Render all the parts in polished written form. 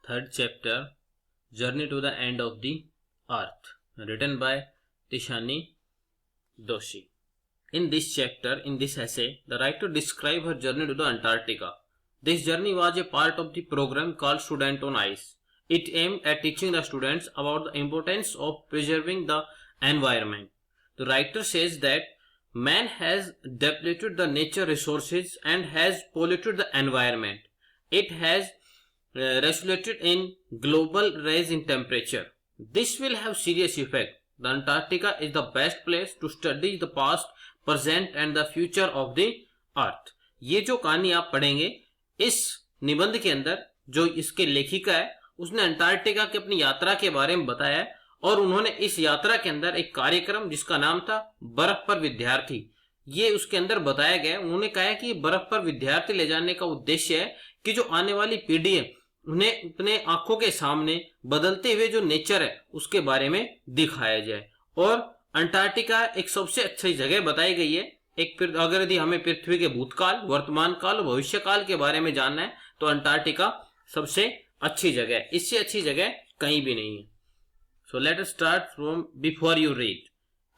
third chapter, Journey to the End of the Earth, written by Tishani Doshi. In this chapter, in this essay, the writer describes her journey to the Antarctica. This journey was a part of the program called Student on Ice. It aimed at teaching the students about the importance of preserving the environment. The writer says that man has depleted the nature resources and has polluted the environment. It has resulted in global rise in temperature. This will have serious effect. The Antarctica is the best place to study the past, present and the future of the earth. ये जो कहानी आप पढ़ेंगे इस निबंध के अंदर, जो इसके लेखिका है उसने अंटार्कटिका की अपनी यात्रा के बारे में बताया है और उन्होंने इस यात्रा के अंदर एक कार्यक्रम जिसका नाम था बर्फ पर विद्यार्थी, ये उसके अंदर बताया गया। उन्होंने कहा है कि बर्फ पर विद्यार्थी ले जाने का उद्देश्य है कि जो आने वाली पीढ़ी है उन्हें अपने आंखों के सामने बदलते हुए जो नेचर है उसके बारे में दिखाया जाए। और अंटार्कटिका एक सबसे अच्छी जगह बताई गई है। अगर यदि हमें पृथ्वी के भूतकाल, वर्तमान काल और भविष्य काल के बारे में जानना है तो अंटार्कटिका सबसे अच्छी जगह है, इससे अच्छी जगह कहीं भी नहीं है। So let us start from before you read.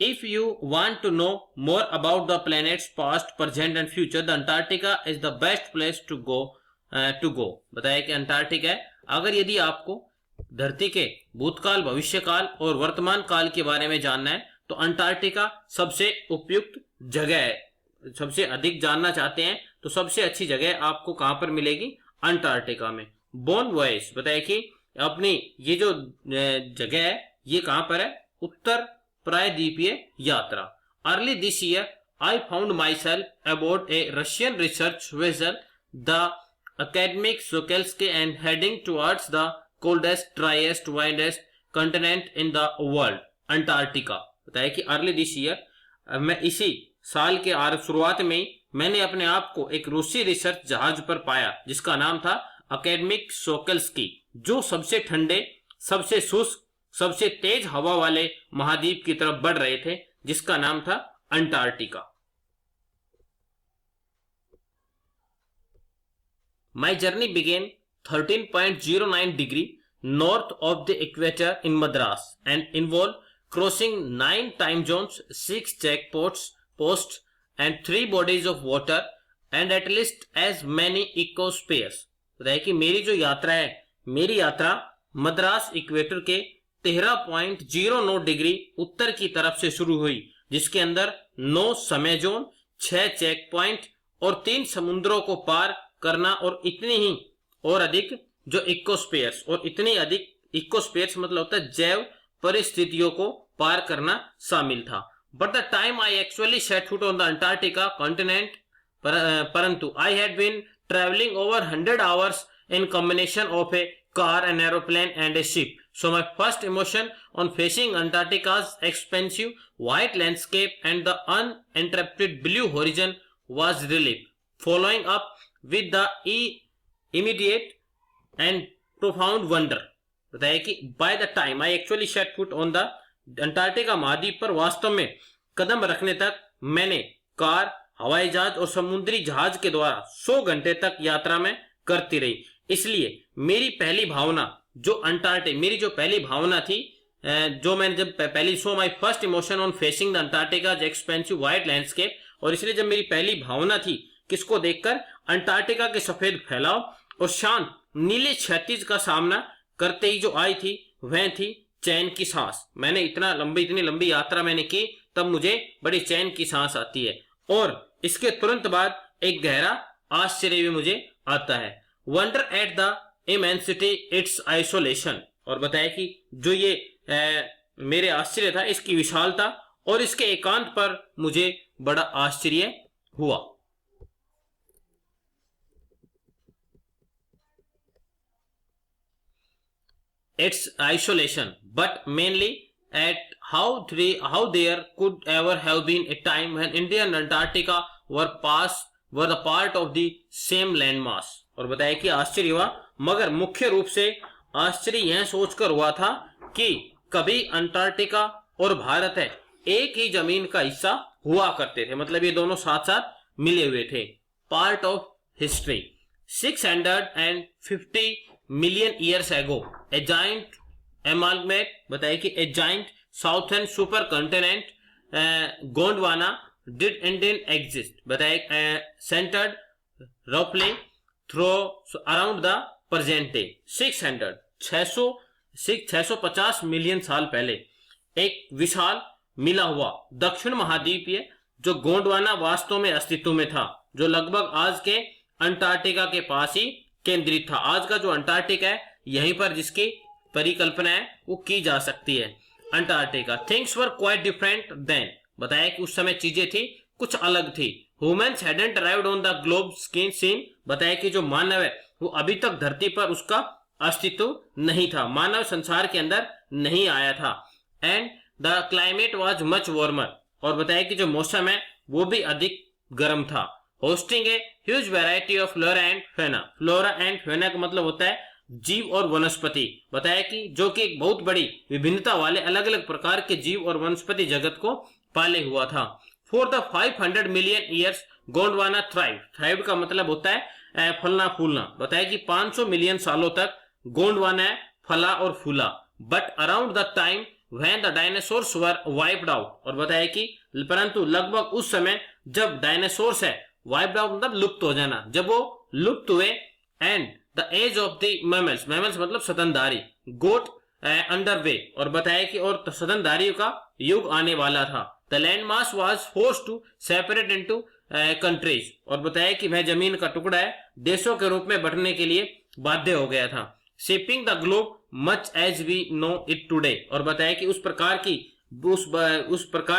If you want to know more about the planet's past, present and future, the Antarctica is the best place to go. बताया कि अंटार्कटिका है। अगर यदि आपको धरती के भूतकाल, भविष्यकाल और वर्तमान काल के बारे में जानना है तो अंटार्कटिका सबसे उपयुक्त जगह है। सबसे अधिक जानना चाहते हैं तो सबसे अच्छी जगह आपको कहां पर मिलेगी? अंटार्कटिका में। बोन वॉयस बताया कि अपनी ये जो जगह है ये कहां पर है? उत्तर प्रायद्वीपीय यात्रा। Early this year I found my self about A Russian research vessel the academic Sokolsky and heading towards the coldest, driest, wildest continent in the world, Antarctica. बताया कि अर्ली दिस ईयर मैं इसी साल के शुरुआत में मैंने अपने आप को एक रूसी रिसर्च जहाज पर पाया जिसका नाम था अकेडमिक सोकल्स्की, जो सबसे ठंडे, सबसे शुष्क, सबसे तेज हवा वाले महाद्वीप की तरफ बढ़ रहे थे जिसका नाम था Antarctica. My journey began 13.09 degree north of the equator in Madras and involved crossing 9 time zones, 6 checkposts and 3 bodies of water and at least as many ecospheres. बताया कि मेरी जो यात्रा है, मेरी यात्रा मद्रास इक्वेटर के 13.09 डिग्री उत्तर की तरफ से शुरू हुई जिसके अंदर 9 समय जोन, 6 चेक पॉइंट और 3 समुद्रों को पार करना और इतनी ही और अधिक जो इकोस्फीयर्स, और इतनी अधिक इकोस्फीयर्स मतलब होता है जैव परिस्थितियों को पार करना शामिल था। But the time I actually set foot on the Antarctica continent, परंतु I had been travelling over 100 hours in combination of a car, an aeroplane and a ship. So my first emotion on facing Antarctica's expansive white landscape and the uninterrupted blue horizon was relief, following up with the immediate and profound wonder. बताया कि by the time I actually set foot on the Antarctica महाद्वीप पर वास्तव में कदम रखने तक मैंने car, हवाई जहाज और समुद्री जहाज के द्वारा 100 घंटे तक यात्रा में करती रही। इसलिए मेरी पहली भावना जो मेरी जो पहली भावना थी, जो मैंने जब पहली my first emotion on facing the Antarctica expensive wide landscape, और इसलिए जब मेरी पहली भावना थी किसको देखकर? अंटार्कटिका के सफेद फैलाव और शांत नीले क्षैतिज का सामना करते ही जो आई थी वह थी चैन की सांस। मैंने इतनी लंबी यात्रा मैंने की तब मुझे बड़ी चैन की सांस आती है और इसके तुरंत बाद एक गहरा आश्चर्य भी मुझे आता है। Wonder at the immensity it's isolation, और बताया कि जो ये मेरे आश्चर्य था इसकी विशालता और इसके एकांत पर मुझे बड़ा आश्चर्य हुआ। Its isolation, but mainly at how there could ever have been a time when India and Antarctica were the part of the same landmass. और बताया कि आश्चर्य हुआ, मगर मुख्य रूप से आश्चर्य यह सोचकर हुआ था कि कभी अंटार्कटिका और भारत है एक ही जमीन का हिस्सा हुआ करते थे, मतलब ये दोनों साथ साथ मिले हुए थे। Part of history. 650 million years ago a giant amalgamate, बताइए कि a giant southern supercontinent Gondwana did indeed exist, बताइए centered roughly through around the present day 650 million साल पहले एक विशाल मिला हुआ दक्षिण महाद्वीपीय जो गोंडवाना वास्तव में अस्तित्व में था, जो लगभग आज के अंटार्कटिका के पास ही केंद्रित था। आज का जो अंटार्कटिका है यहीं पर जिसकी परिकल्पना है वो की जा सकती है, Antarctica. Things were quite different then, बताया कि उस समय चीजें थी कुछ अलग थी। Humans hadn't arrived on the globe skin scene, बताया कि जो मानव है वो अभी तक धरती पर उसका अस्तित्व नहीं था, मानव संसार के अंदर नहीं आया था। And the climate was much warmer, और बताया कि जो मौसम है वो भी अधिक गर्म था। Hosting a huge variety of flora and fauna, flora and fauna का मतलब होता है जीव और वनस्पति, बताया कि जो कि एक बहुत बड़ी विभिन्नता वाले अलग अलग प्रकार के जीव और वनस्पति जगत को पाले हुआ था। For the 500 million years Gondwana thrive का मतलब होता है फलना फूलना, बताया कि 500 मिलियन सालों तक गोंडवाना फला और फूला। But around the time when the dinosaurs were wiped out, और बताया कि परंतु लगभग उस समय जब डायनासोर्स है वाइप्ड आउट मतलब लुप्त हो जाना, जब वो लुप्त हुए, and the age of the mammals, mammals मतलब स्तनधारी, गोट अंडर वे, और बताया कि और स्तनधारियों का युग आने वाला था। The land mass was forced to separate into countries, और बताया कि वह जमीन का टुकड़ा है देशों के रूप में बढ़ने के लिए बाध्य हो गया था। Shaping the globe much as we know it today, और बताया कि उस प्रकार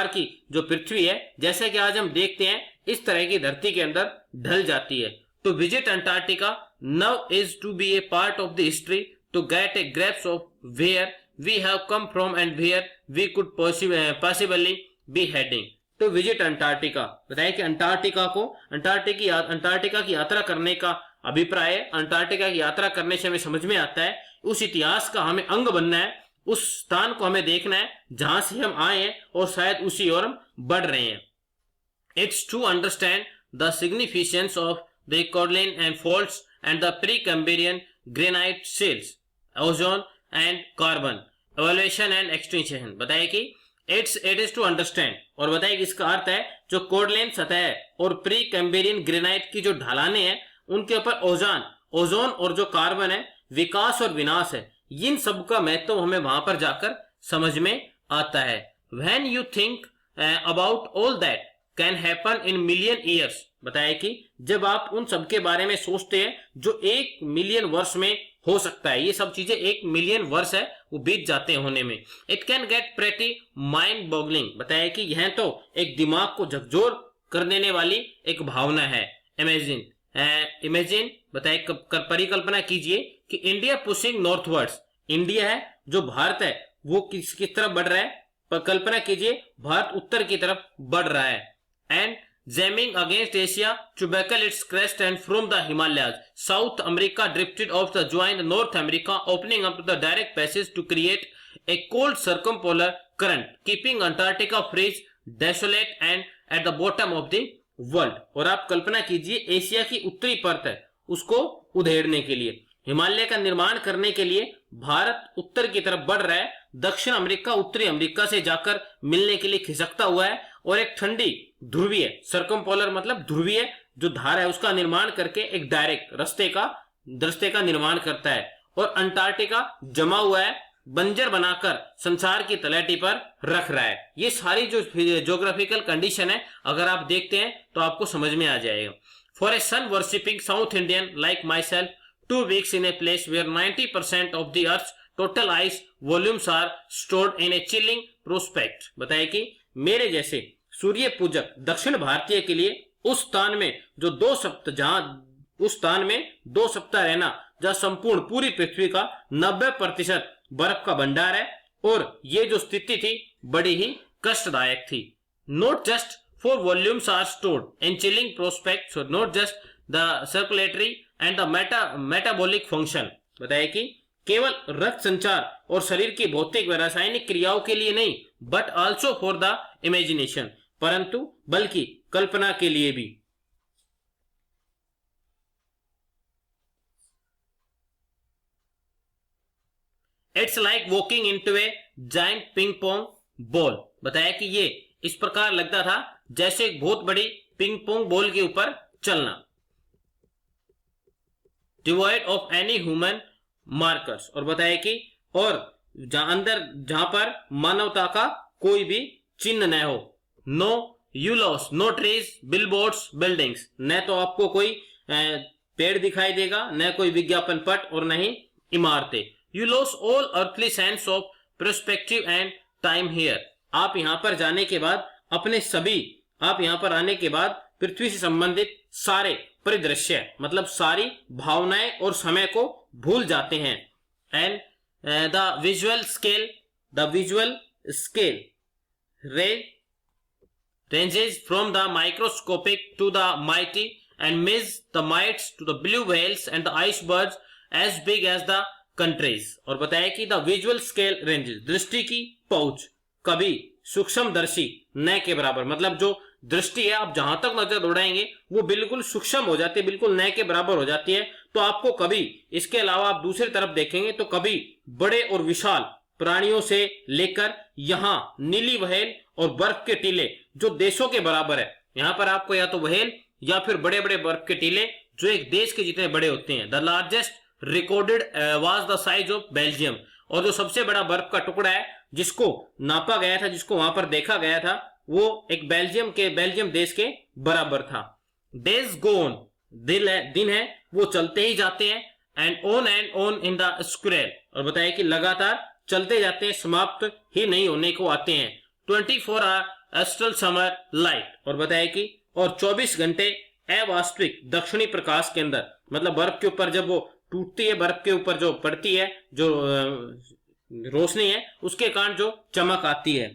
की जो पृथ्वी है जैसे कि आज हम देखते हैं इस तरह की धरती के अंदर ढल जाती है। To visit Antarctica now is to be a part of the history, to get a grips of where we have come from and where we could possibly be heading. To visit Antarctica, बताया कि Antarctica की यात्रा करने का अभिप्राय है। Antarctica की यात्रा करने से हमें समझ में आता है उस इतिहास का हमें अंग बनना है, उस स्थान को हमें देखना है जहां से हम आए हैं और शायद उसी ओर हम बढ़ रहे हैं। It's to understand the significance of the coralline and faults and the Precambrian granite shales, ozone and carbon evolution and extinction, बताया कि इट इज टू अंडरस्टैंड, और बताया कि इसका अर्थ है जो कोरलिन सतह है और प्री कैम्ब्रियन ग्रेनाइट की जो ढलाने हैं उनके ऊपर ओजोन और जो कार्बन है विकास और विनाश है, इन सब का महत्व हमें वहां पर जाकर समझ में आता है। When you think about all that can happen in million years, बताया कि जब आप उन सब के बारे में सोचते हैं जो 1 मिलियन वर्ष में हो सकता है, ये सब चीजें 1 मिलियन वर्ष है वो बीत जाते हैं होने में। It can get pretty mind boggling, बताया कि यह तो एक दिमाग को झकझोर कर देने वाली एक भावना है। इमेजिन बताया परिकल्पना कीजिए कि इंडिया पुशिंग नॉर्थवर्ड्स, इंडिया है जो भारत है वो किस तरफ बढ़ रहा है, पर कल्पना कीजिए भारत उत्तर की तरफ बढ़ रहा है। And jamming against Asia to buckle its crest, and from the Himalayas South America drifted off the joined North America, opening up the direct passage to create a cold circumpolar current keeping Antarctica freeze desolate and at the bottom of the world। और आप कल्पना कीजिए Asia की उत्तरी परत है उसको उधेड़ने के लिए, हिमालय का निर्माण करने के लिए भारत उत्तर की तरफ बढ़ रहा है, दक्षिण अमेरिका उत्तरी अमेरिका से जाकर मिलने के लिए खिसकता हुआ है, और एक ठंडी ध्रुवीय सर्कमपोलर मतलब ध्रुवीय जो धार है उसका निर्माण करके एक डायरेक्ट रास्ते का निर्माण करता है, और अंटार्कटिका जमा हुआ है बंजर बनाकर संसार की तलहटी पर रख रहा है। ये सारी जो ज्योग्राफिकल कंडीशन है अगर आप देखते हैं तो आपको समझ में आ जाएगा। For a sun worshipping South Indian like myself, 2 weeks in a place where 90% of the earth's total ice volumes are stored in a chilling prospect, बताया कि मेरे जैसे सूर्य पूजक दक्षिण भारतीय के लिए उस स्थान में 2 सप्ताह रहना जहां संपूर्ण पूरी पृथ्वी का 90% बर्फ का भंडार है, और ये जो स्थिति थी बड़ी ही कष्टदायक थी। Not just for volumes are stored in chilling prospect, not just the circulatory and the metabolic function, बताया कि केवल रक्त संचार और शरीर की भौतिक व रासायनिक क्रियाओं के लिए नहीं, but also for the imagination, परंतु बल्कि कल्पना के लिए भी। It's like walking into A giant ping pong ball. बताया कि ये इस प्रकार लगता था जैसे एक बहुत बड़ी पिंग पोंग बॉल के ऊपर चलना। Devoid of any human markers, और बताया कि और जहां पर मानवता का कोई भी चिन्ह न हो। नो यूलॉस, नो ट्रीज, बिलबोर्ड्स, बिल्डिंग्स, न तो आपको कोई पेड़ दिखाई देगा, न कोई विज्ञापन पट और न ही इमारतें। You loss all earthly sense of perspective and time here. आप यहां पर जाने के बाद आप यहां पर आने के बाद पृथ्वी से संबंधित सारे परिदृश्य मतलब सारी भावनाएं और समय को भूल जाते हैं। And the visual scale ranges from the microscopic to the mighty and midst the mites to the blue whales and the icebergs as big as the countries। और बताया कि the visual scale ranges, दृष्टि की पहुंच कभी सूक्ष्मदर्शी न के बराबर, मतलब जो दृष्टि है आप जहां तक नजर दौड़ाएंगे वो बिल्कुल सूक्ष्म हो जाती है, बिल्कुल न के बराबर हो जाती है। तो आपको कभी इसके अलावा आप दूसरी तरफ देखेंगे तो कभी बड़े और विशाल प्राणियों से लेकर यहाँ नीली व्हेल और बर्फ के टीले जो देशों के बराबर है, यहाँ पर आपको या तो व्हेल या फिर बड़े बड़े बर्फ के टीले जो एक देश के जितने बड़े होते हैं। The largest recorded was the size of Belgium, और जो सबसे बड़ा बर्फ का टुकड़ा है जिसको नापा गया था, जिसको वहां पर देखा गया था, वो एक बेल्जियम देश के बराबर था। डेज गो ऑन, दिन है वो चलते ही जाते हैं। And on in the square, और बताया कि लगातार चलते जाते हैं, समाप्त ही नहीं होने को आते हैं। 24 आवर एस्ट्रल समर लाइट, और बताया कि और 24 घंटे अवास्तविक दक्षिणी प्रकाश के अंदर, मतलब बर्फ के ऊपर जब वो टूटती है, बर्फ के ऊपर जो पड़ती है जो रोशनी है उसके कारण जो चमक आती है।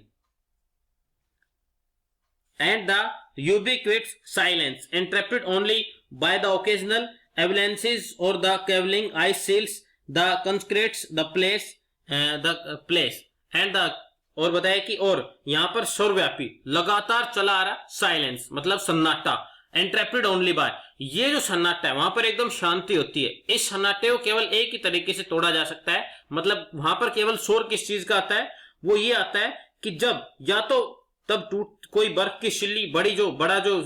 And the ubiquitous silence interrupted only by the occasional avalanches or the cavaliing ice shields the consecrates the place and the, और बताया कि और यहां पर सर्वव्यापी लगातार चला आ रहा साइलेंस मतलब सन्नाटा। इंटरप्टेड ओनली बाय, ये जो सन्नाटा है वहां पर एकदम शांति होती है। इस सन्नाटे को केवल एक ही तरीके से तोड़ा जा सकता है, मतलब वहां पर केवल शोर किस चीज का आता है, वो ये आता है कि जब या तो तब कोई बर्फ की शिल्ली बड़ा जो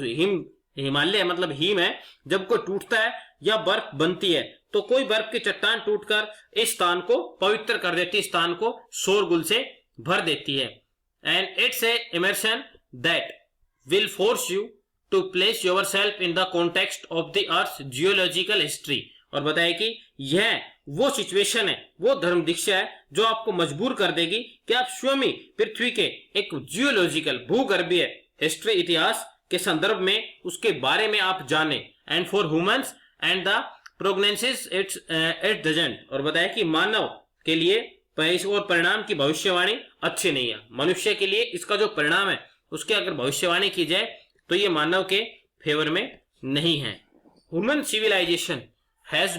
हिमालय मतलब हिम है, जब कोई टूटता है या बर्फ बनती है तो कोई बर्फ की चट्टान टूटकर इस स्थान को पवित्र कर देती है, स्थान को शोरगुल से भर देती है। And it's a immersion that will force you to place yourself in the context of the earth geological history, और बताया कि यह वो सिचुएशन है, वो धर्म दीक्षा है जो आपको मजबूर कर देगी कि आप स्वयं ही पृथ्वी के एक जियोलॉजिकल भूगर्भीय हिस्ट्री इतिहास के संदर्भ में उसके बारे में आप जाने। And for humans and the prognosis it doesn't, और बताया कि मानव के लिए और परिणाम की भविष्यवाणी अच्छी नहीं है। मनुष्य के लिए इसका जो परिणाम है उसकी अगर भविष्यवाणी की जाए तो ये मानव के फेवर में नहीं है। Human civilisation has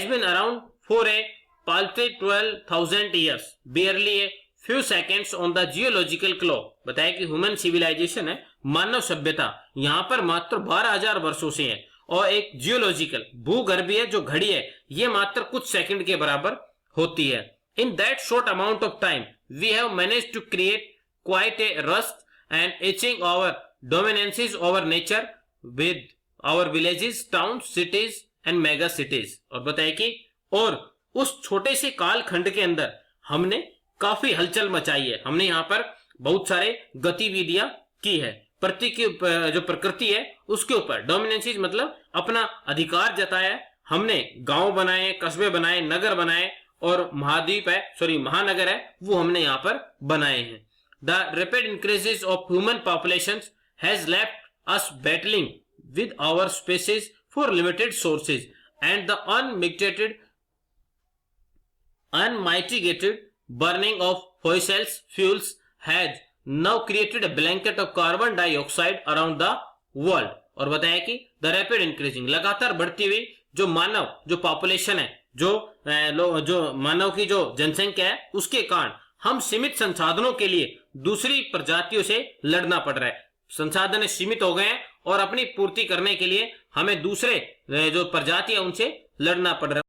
been around for a paltry 12,000 years, barely a few seconds on the geological clock। बताया कि ह्यूमन सिविलाइजेशन है, मानव सभ्यता यहाँ पर मात्र 12,000 वर्षों से है, और एक जियोलॉजिकल भूगर्भीय जो घड़ी है ये मात्र कुछ सेकंड के बराबर होती है। In that short amount of time we have managed to create quite a rust and etching our dominances over nature with our villages, town, cities and mega cities, और बताया कि और उस छोटे से काल खंड के अंदर हमने काफी हलचल मचाई है, हमने यहाँ पर बहुत सारे गतिविधियां की है। जो प्रकृति है उसके ऊपर डोमिनेंसीज मतलब अपना अधिकार जताया है। हमने गांव बनाए, कस्बे बनाए, नगर बनाए, और महानगर है वो हमने यहाँ पर बनाए हैं। The rapid increases of human population has left us battling with our species for limited sources, and the unmitigated burning of fossil fuels has now created a blanket of carbon dioxide around the world। और बताया कि the rapid increasing लगातार बढ़ती हुई जो population है, जो मानव की जो जनसंख्या है उसके कारण हम सीमित संसाधनों के लिए दूसरी प्रजातियों से लड़ना पड़ रहा है। संसाधन सीमित हो गए हैं और अपनी पूर्ति करने के लिए हमें दूसरे जो प्रजाति है उनसे लड़ना पड़ रहा है।